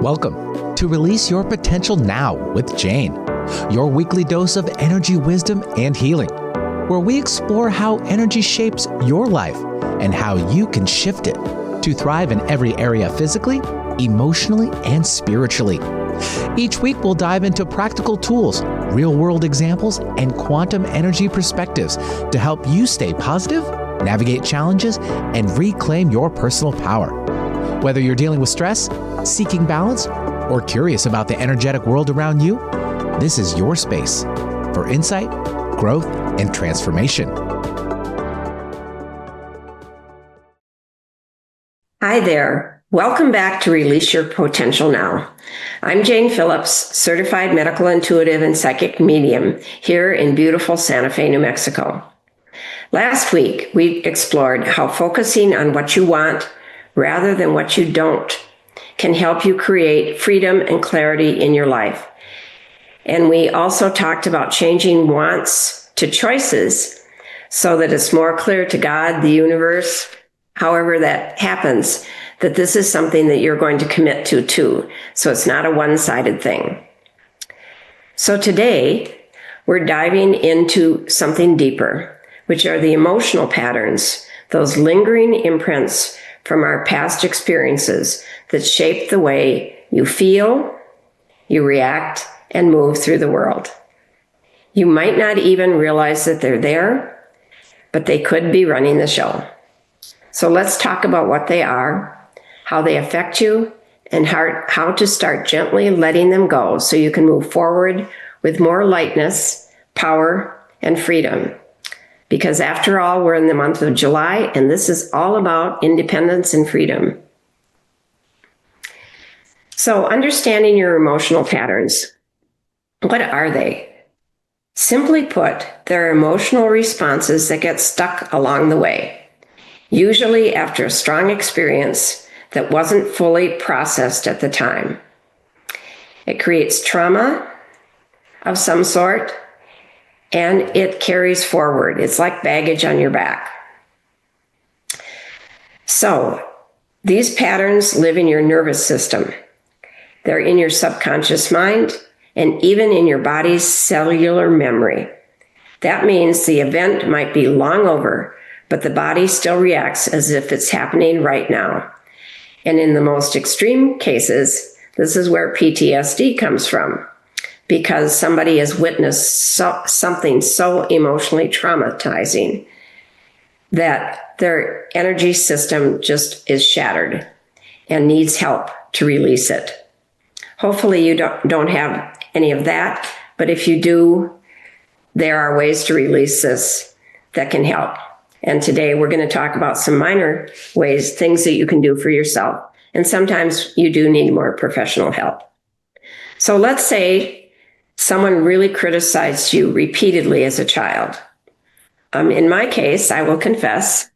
Welcome to Release Your Potential Now with Jane, your weekly dose of energy, wisdom, and healing, where we explore how energy shapes your life and how you can shift it to thrive in every area physically, emotionally, and spiritually. Each week, we'll dive into practical tools, real-world examples, and quantum energy perspectives to help you stay positive, navigate challenges, and reclaim your personal power. Whether you're dealing with stress, seeking balance, or curious about the energetic world around you, this is your space for insight, growth, and transformation. Hi there. Welcome back to Release Your Potential Now. I'm Jane Phillips, certified medical intuitive and psychic medium here in beautiful Santa Fe, New Mexico. Last week, we explored how focusing on what you want rather than what you don't can help you create freedom and clarity in your life. And we also talked about changing wants to choices so that it's more clear to God, the universe, however that happens, that this is something that you're going to commit to too. So it's not a one-sided thing. So today, we're diving into something deeper, which are the emotional patterns, those lingering imprints from our past experiences that shape the way you feel, you react, and move through the world. You might not even realize that they're there, but they could be running the show. So let's talk about what they are, how they affect you, and how to start gently letting them go so you can move forward with more lightness, power, and freedom. Because after all, we're in the month of July, and this is all about independence and freedom. So understanding your emotional patterns, what are they? Simply put, they're emotional responses that get stuck along the way, usually after a strong experience that wasn't fully processed at the time. It creates trauma of some sort, and it carries forward. It's like baggage on your back. So these patterns live in your nervous system. They're in your subconscious mind and even in your body's cellular memory. That means the event might be long over, but the body still reacts as if it's happening right now. And in the most extreme cases, this is where PTSD comes from, because somebody has witnessed something so emotionally traumatizing that their energy system just is shattered and needs help to release it. Hopefully you don't have any of that, but if you do, there are ways to release this that can help. And today we're going to talk about some minor ways, things that you can do for yourself. And sometimes you do need more professional help. So let's say someone really criticized you repeatedly as a child. In my case, I will confess,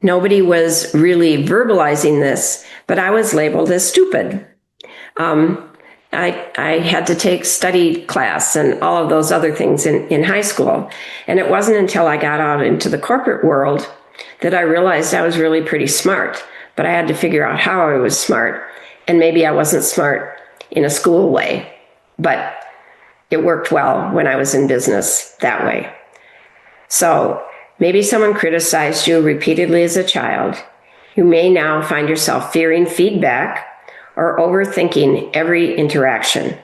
nobody was really verbalizing this, but I was labeled as stupid. I had to take study class and all of those other things in high school. And it wasn't until I got out into the corporate world that I realized I was really pretty smart. But I had to figure out how I was smart. And maybe I wasn't smart in a school way, but it worked well when I was in business that way. So maybe someone criticized you repeatedly as a child. You may now find yourself fearing feedback or overthinking every interaction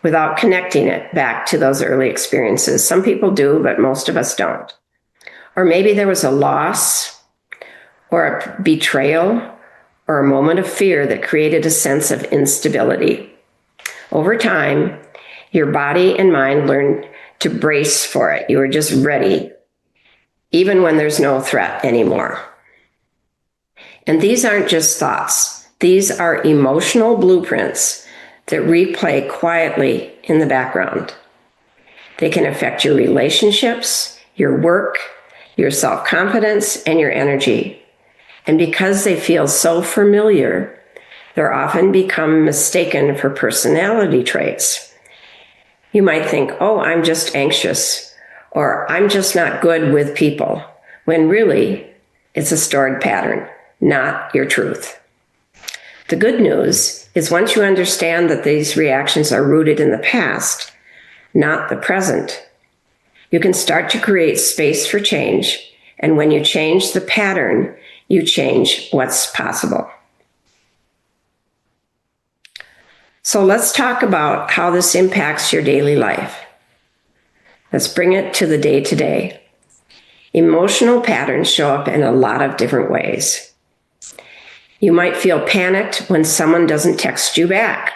without connecting it back to those early experiences. Some people do, but most of us don't. Or maybe there was a loss or a betrayal or a moment of fear that created a sense of instability. Over time, your body and mind learn to brace for it. You are just ready, even when there's no threat anymore. And these aren't just thoughts. These are emotional blueprints that replay quietly in the background. They can affect your relationships, your work, your self-confidence, and your energy. And because they feel so familiar, they're often become mistaken for personality traits. You might think, oh, I'm just anxious, or I'm just not good with people, when really it's a stored pattern, not your truth. The good news is once you understand that these reactions are rooted in the past, not the present, you can start to create space for change. And when you change the pattern, you change what's possible. So let's talk about how this impacts your daily life. Let's bring it to the day-to-day. Emotional patterns show up in a lot of different ways. You might feel panicked when someone doesn't text you back,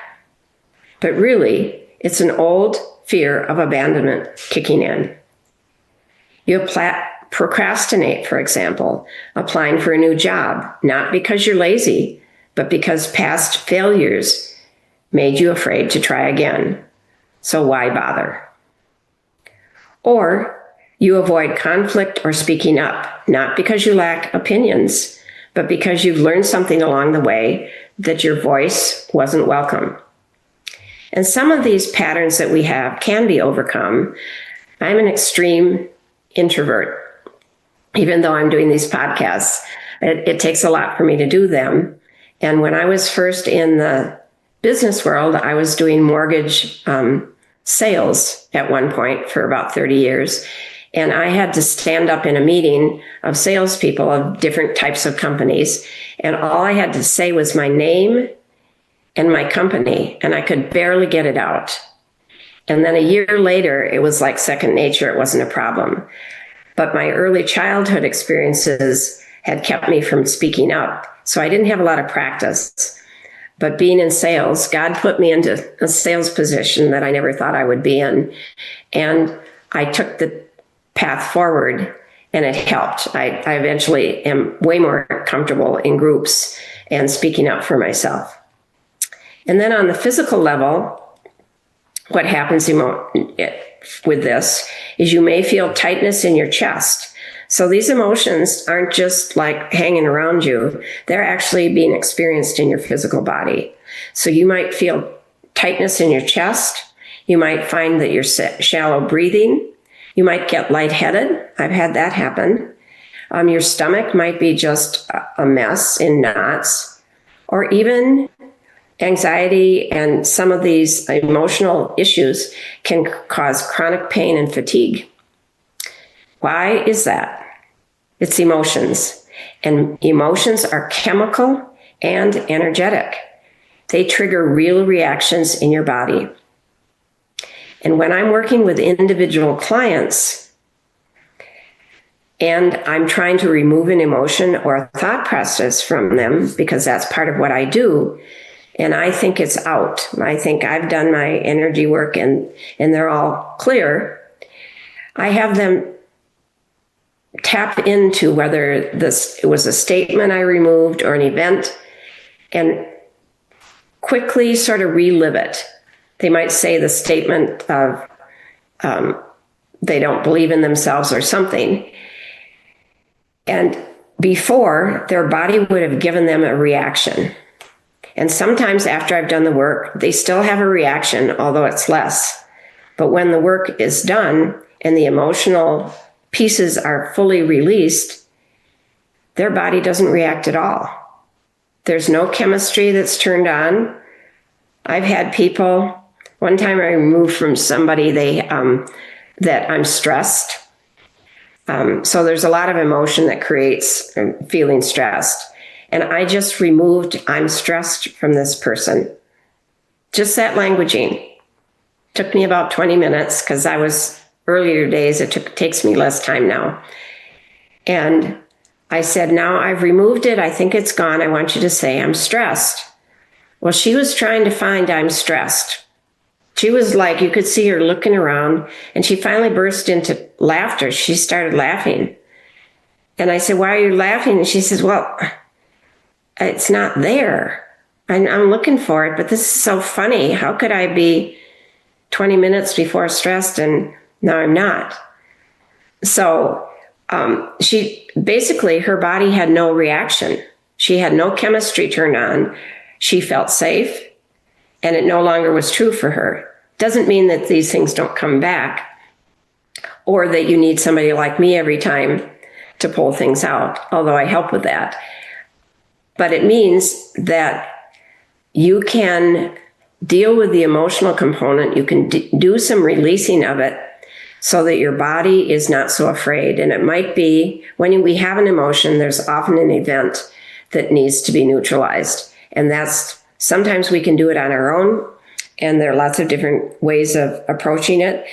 but really, it's an old fear of abandonment kicking in. You procrastinate, for example, applying for a new job, not because you're lazy, but because past failures made you afraid to try again. So why bother? Or you avoid conflict or speaking up, not because you lack opinions, but because you've learned something along the way that your voice wasn't welcome. And some of these patterns that we have can be overcome. I'm an extreme introvert. Even though I'm doing these podcasts, it takes a lot for me to do them. And when I was first in the business world, I was doing mortgage sales at one point for about 30 years. And I had to stand up in a meeting of salespeople of different types of companies. And all I had to say was my name and my company, and I could barely get it out. And then a year later, it was like second nature. It wasn't a problem. But my early childhood experiences had kept me from speaking up. So I didn't have a lot of practice. But being in sales, God put me into a sales position that I never thought I would be in. And I took the path forward, and it helped. I eventually am way more comfortable in groups and speaking up for myself. And then on the physical level, what happens with this is you may feel tightness in your chest. So these emotions aren't just like hanging around you. They're actually being experienced in your physical body. So you might feel tightness in your chest. You might find that you're shallow breathing. You might get lightheaded. I've had that happen. Your stomach might be just a mess in knots, or even anxiety and some of these emotional issues can cause chronic pain and fatigue. Why is that? It's emotions. And emotions are chemical and energetic. They trigger real reactions in your body. And when I'm working with individual clients and I'm trying to remove an emotion or a thought process from them, because that's part of what I do, and I think it's out, I think I've done my energy work and they're all clear, I have them tap into whether it was a statement I removed or an event and quickly sort of relive it. They might say the statement of they don't believe in themselves or something. And before, their body would have given them a reaction. And sometimes after I've done the work, they still have a reaction, although it's less. But when the work is done and the emotional pieces are fully released, their body doesn't react at all. There's no chemistry that's turned on. I've had people, one time I removed from somebody that I'm stressed. So there's a lot of emotion that creates feeling stressed. And I just removed I'm stressed from this person. Just that languaging. Took me about 20 minutes because I was earlier days. Takes me less time now. And I said, now I've removed it. I think it's gone. I want you to say I'm stressed. Well, she was trying to find I'm stressed. She was like, you could see her looking around, and she finally burst into laughter. She started laughing. And I said, why are you laughing? And she says, well, it's not there. I'm looking for it, but this is so funny. How could I be 20 minutes before stressed and now I'm not? So she basically, her body had no reaction. She had no chemistry turned on. She felt safe, and it no longer was true for her. Doesn't mean that these things don't come back or that you need somebody like me every time to pull things out, although I help with that. But it means that you can deal with the emotional component. You can do some releasing of it so that your body is not so afraid. And it might be when we have an emotion, there's often an event that needs to be neutralized. And that's sometimes we can do it on our own. And there are lots of different ways of approaching it.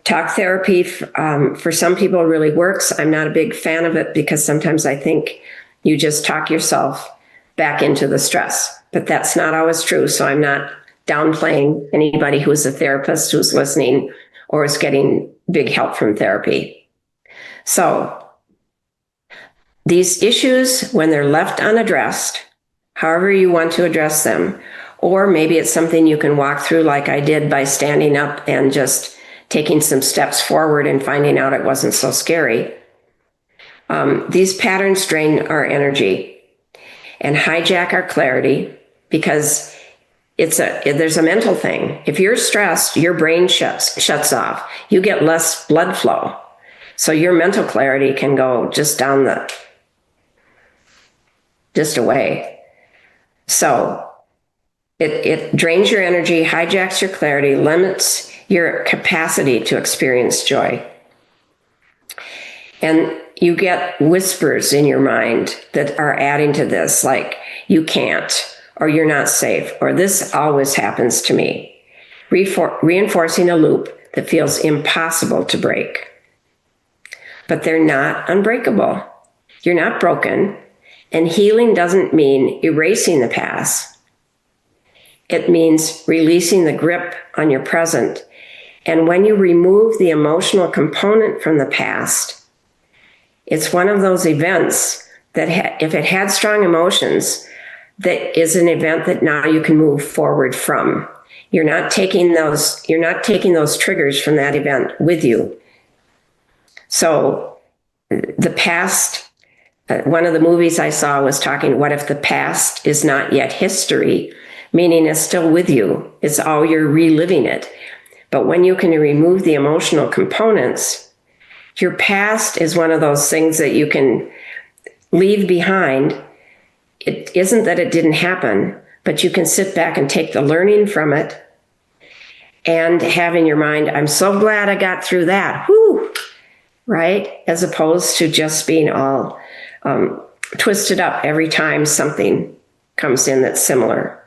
Talk therapy for some people really works. I'm not a big fan of it because sometimes I think you just talk yourself back into the stress. But that's not always true. So I'm not downplaying anybody who's a therapist who's listening or is getting big help from therapy. So these issues, when they're left unaddressed, however you want to address them, or maybe it's something you can walk through like I did by standing up and just taking some steps forward and finding out it wasn't so scary. These patterns drain our energy and hijack our clarity because there's a mental thing. If you're stressed, your brain shuts off. You get less blood flow. So your mental clarity can go just away. So it drains your energy, hijacks your clarity, limits your capacity to experience joy. And you get whispers in your mind that are adding to this, like you can't, or you're not safe, or this always happens to me, reinforcing a loop that feels impossible to break. But they're not unbreakable. You're not broken, and healing doesn't mean erasing the past. It means releasing the grip on your present. And when you remove the emotional component from the past, it's one of those events that if it had strong emotions, that is an event that now you can move forward from. You're not taking those triggers from that event with you. So the past, one of the movies I saw was talking, what if the past is not yet history, meaning it's still with you. It's all you're reliving it. But when you can remove the emotional components, your past is one of those things that you can leave behind. It isn't that it didn't happen, but you can sit back and take the learning from it and have in your mind, I'm so glad I got through that. Whoo! Right? As opposed to just being all twisted up every time something comes in that's similar.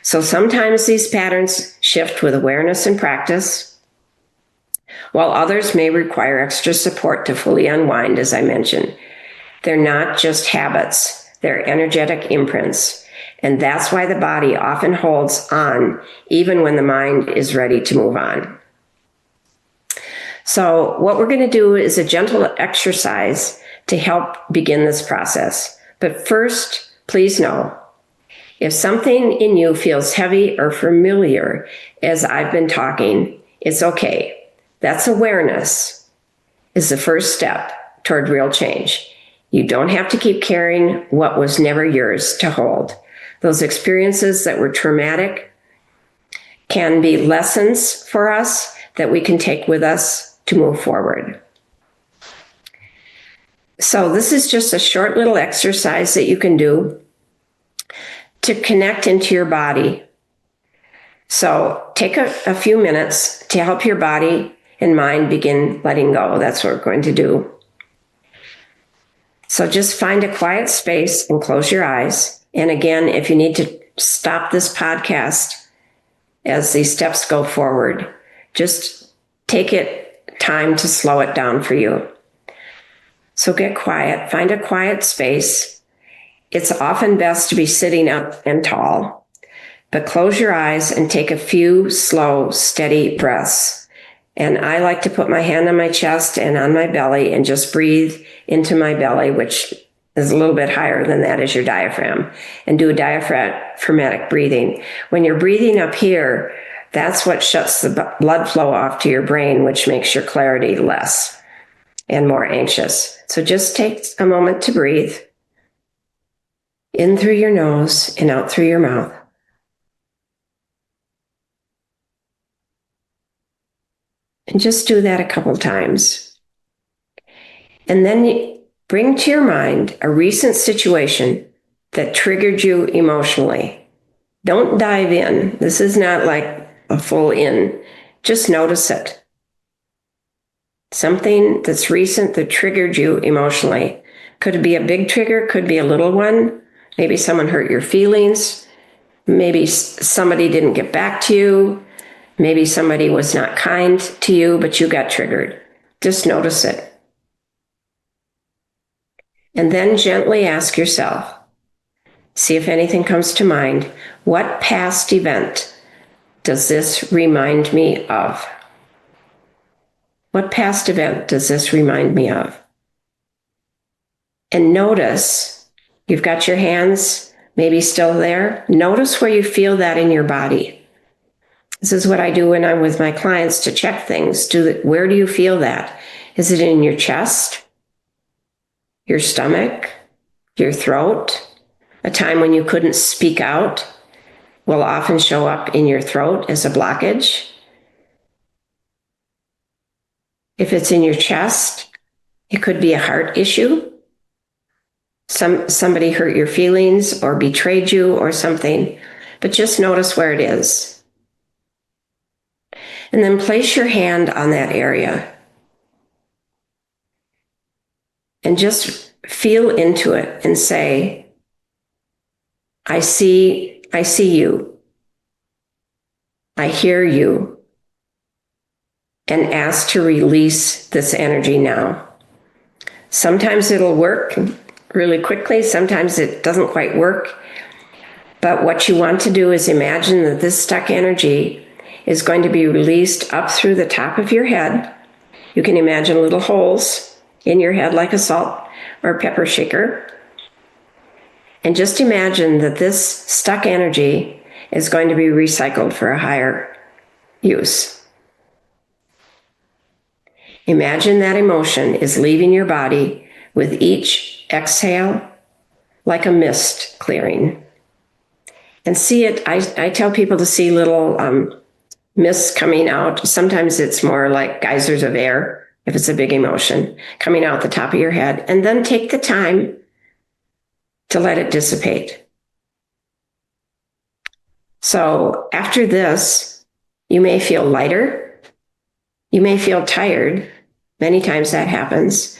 So sometimes these patterns shift with awareness and practice, while others may require extra support to fully unwind, as I mentioned. They're not just habits, they're energetic imprints. And that's why the body often holds on, even when the mind is ready to move on. So what we're going to do is a gentle exercise to help begin this process. But first, please know, if something in you feels heavy or familiar as I've been talking, it's okay. That's awareness is the first step toward real change. You don't have to keep carrying what was never yours to hold. Those experiences that were traumatic can be lessons for us that we can take with us to move forward. So this is just a short little exercise that you can do to connect into your body. So take a few minutes to help your body and mind begin letting go. That's what we're going to do. So just find a quiet space and close your eyes. And again, if you need to stop this podcast as these steps go forward, just take it time to slow it down for you. So get quiet, find a quiet space. It's often best to be sitting up and tall, but close your eyes and take a few slow, steady breaths. And I like to put my hand on my chest and on my belly and just breathe into my belly, which is a little bit higher than that is your diaphragm, and do a diaphragmatic breathing. When you're breathing up here, that's what shuts the blood flow off to your brain, which makes your clarity less and more anxious. So just take a moment to breathe in through your nose and out through your mouth. And just do that a couple times. And then bring to your mind a recent situation that triggered you emotionally. Don't dive in. This is not like a full in. Just notice it. Something that's recent that triggered you emotionally. Could be a big trigger, could be a little one. Maybe someone hurt your feelings. Maybe somebody didn't get back to you. Maybe somebody was not kind to you, but you got triggered. Just notice it. And then gently ask yourself, see if anything comes to mind, what past event does this remind me of? What past event does this remind me of? And notice, you've got your hands maybe still there. Notice where you feel that in your body. This is what I do when I'm with my clients to check things. Where do you feel that? Is it in your chest, your stomach, your throat? A time when you couldn't speak out will often show up in your throat as a blockage. If it's in your chest, it could be a heart issue. Somebody hurt your feelings or betrayed you or something, but just notice where it is. And then place your hand on that area and just feel into it and say, I see you. I hear you. And ask to release this energy now. Sometimes it'll work really quickly. Sometimes it doesn't quite work. But what you want to do is imagine that this stuck energy is going to be released up through the top of your head. You can imagine little holes in your head like a salt or pepper shaker. And just imagine that this stuck energy is going to be recycled for a higher use. Imagine that emotion is leaving your body with each exhale like a mist clearing. And see it, I tell people to see little mists coming out. Sometimes it's more like geysers of air, if it's a big emotion, coming out the top of your head. And then take the time to let it dissipate. So after this, you may feel lighter. You may feel tired. Many times that happens.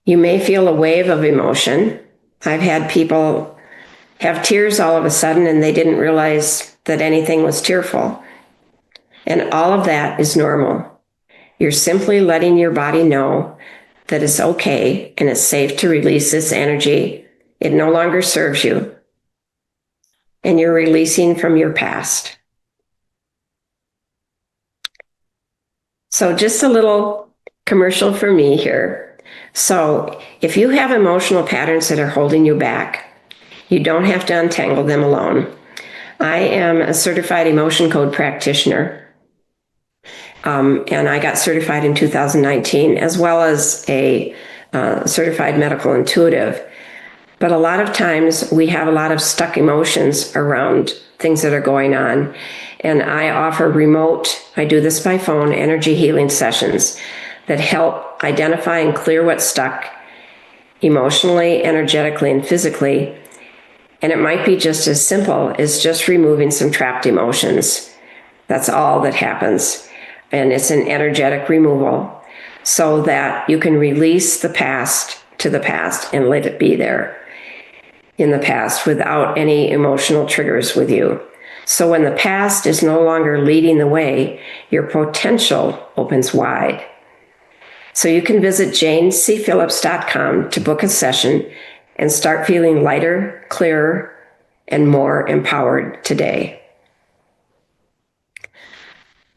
You may feel a wave of emotion. I've had people have tears all of a sudden and they didn't realize that anything was tearful. And all of that is normal. You're simply letting your body know that it's okay and it's safe to release this energy. It no longer serves you. And you're releasing from your past. So just a little commercial for me here. So if you have emotional patterns that are holding you back, you don't have to untangle them alone. I am a certified emotion code practitioner. And I got certified in 2019, as well as a certified medical intuitive. But a lot of times we have a lot of stuck emotions around things that are going on. And I offer I do this by phone, energy healing sessions that help identify and clear what's stuck emotionally, energetically, and physically. And it might be just as simple as just removing some trapped emotions. That's all that happens. And it's an energetic removal so that you can release the past to the past and let it be there in the past without any emotional triggers with you. So when the past is no longer leading the way, your potential opens wide. So you can visit janecphillips.com to book a session and start feeling lighter, clearer, and more empowered today.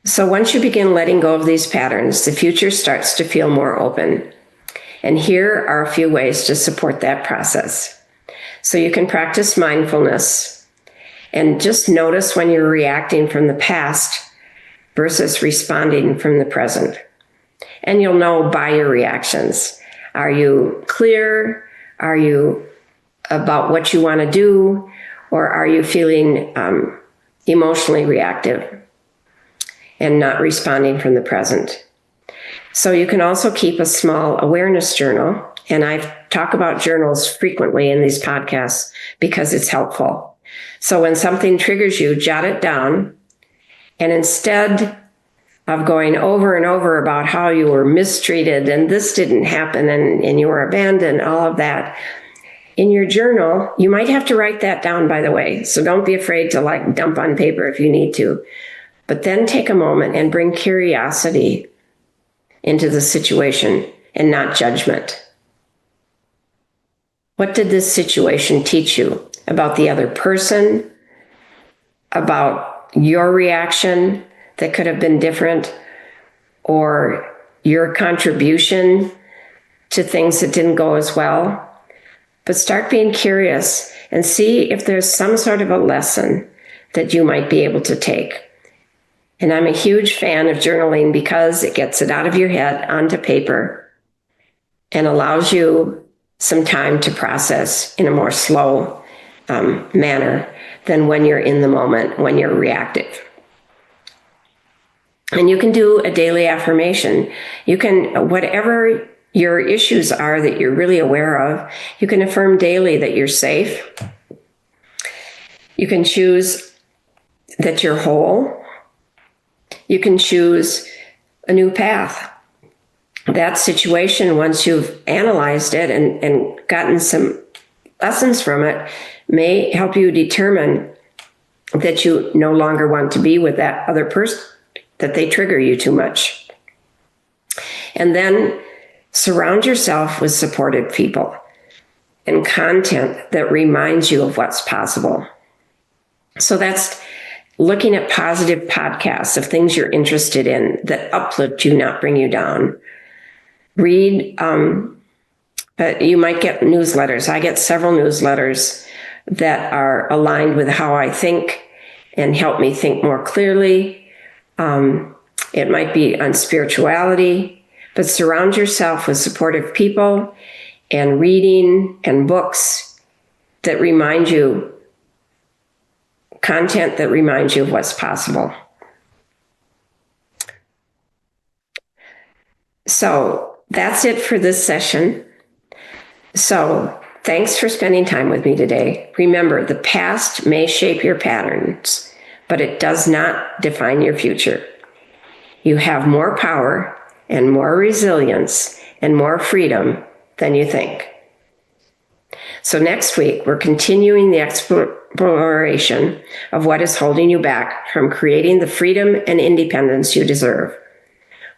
So once you begin letting go of these patterns, the future starts to feel more open. And here are a few ways to support that process. So you can practice mindfulness and just notice when you're reacting from the past versus responding from the present. And you'll know by your reactions. Are you clear? Are you about what you want to do? Or are you feeling emotionally reactive and not responding from the present? So you can also keep a small awareness journal And I talk about journals frequently in these podcasts because it's helpful. So when something triggers you, jot it down. And instead of going over and over about how you were mistreated and this didn't happen and you were abandoned, all of that, in your journal, you might have to write that down, by the way. So don't be afraid to dump on paper if you need to. But then take a moment and bring curiosity into the situation and not judgment. What did this situation teach you about the other person, about your reaction that could have been different, or your contribution to things that didn't go as well? But start being curious and see if there's some sort of a lesson that you might be able to take. And I'm a huge fan of journaling because it gets it out of your head onto paper and allows you some time to process in a more slow manner than when you're in the moment, when you're reactive. And you can do a daily affirmation. You can, whatever your issues are that you're really aware of, you can affirm daily that you're safe. You can choose that you're whole. You can choose a new path. That situation, once you've analyzed it and gotten some lessons from it, may help you determine that you no longer want to be with that other person, that they trigger you too much. And then surround yourself with supportive people and content that reminds you of what's possible. So that's looking at positive podcasts of things you're interested in that uplift you, not bring you down. Read, you might get newsletters. I get several newsletters that are aligned with how I think and help me think more clearly. It might be on spirituality, but surround yourself with supportive people and reading and books that remind you, content that reminds you of what's possible. So that's it for this session. So thanks for spending time with me today. Remember, the past may shape your patterns, but it does not define your future. You have more power and more resilience and more freedom than you think. So next week, we're continuing the exploration of what is holding you back from creating the freedom and independence you deserve.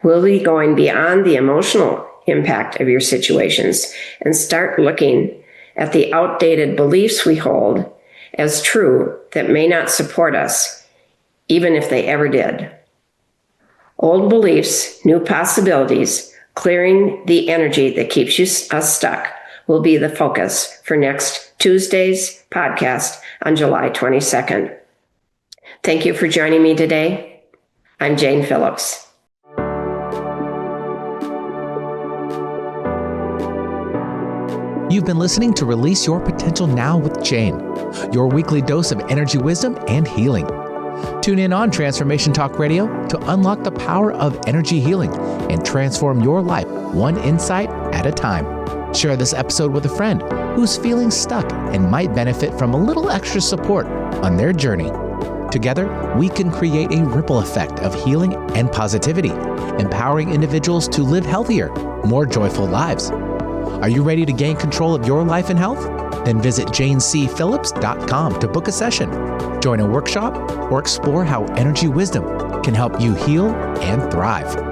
We'll be going beyond the emotional impact of your situations and start looking at the outdated beliefs we hold as true that may not support us, even if they ever did. Old beliefs, new possibilities, clearing the energy that keeps us stuck will be the focus for next Tuesday's podcast on July 22nd. Thank you for joining me today. I'm Jane Phillips. You've been listening to Release Your Potential Now with Jane, your weekly dose of energy wisdom and healing. Tune in on Transformation Talk Radio to unlock the power of energy healing and transform your life one insight at a time. Share this episode with a friend who's feeling stuck and might benefit from a little extra support on their journey. Together, we can create a ripple effect of healing and positivity, empowering individuals to live healthier, more joyful lives. Are you ready to gain control of your life and health? Then visit janecphillips.com to book a session, join a workshop, or explore how energy wisdom can help you heal and thrive.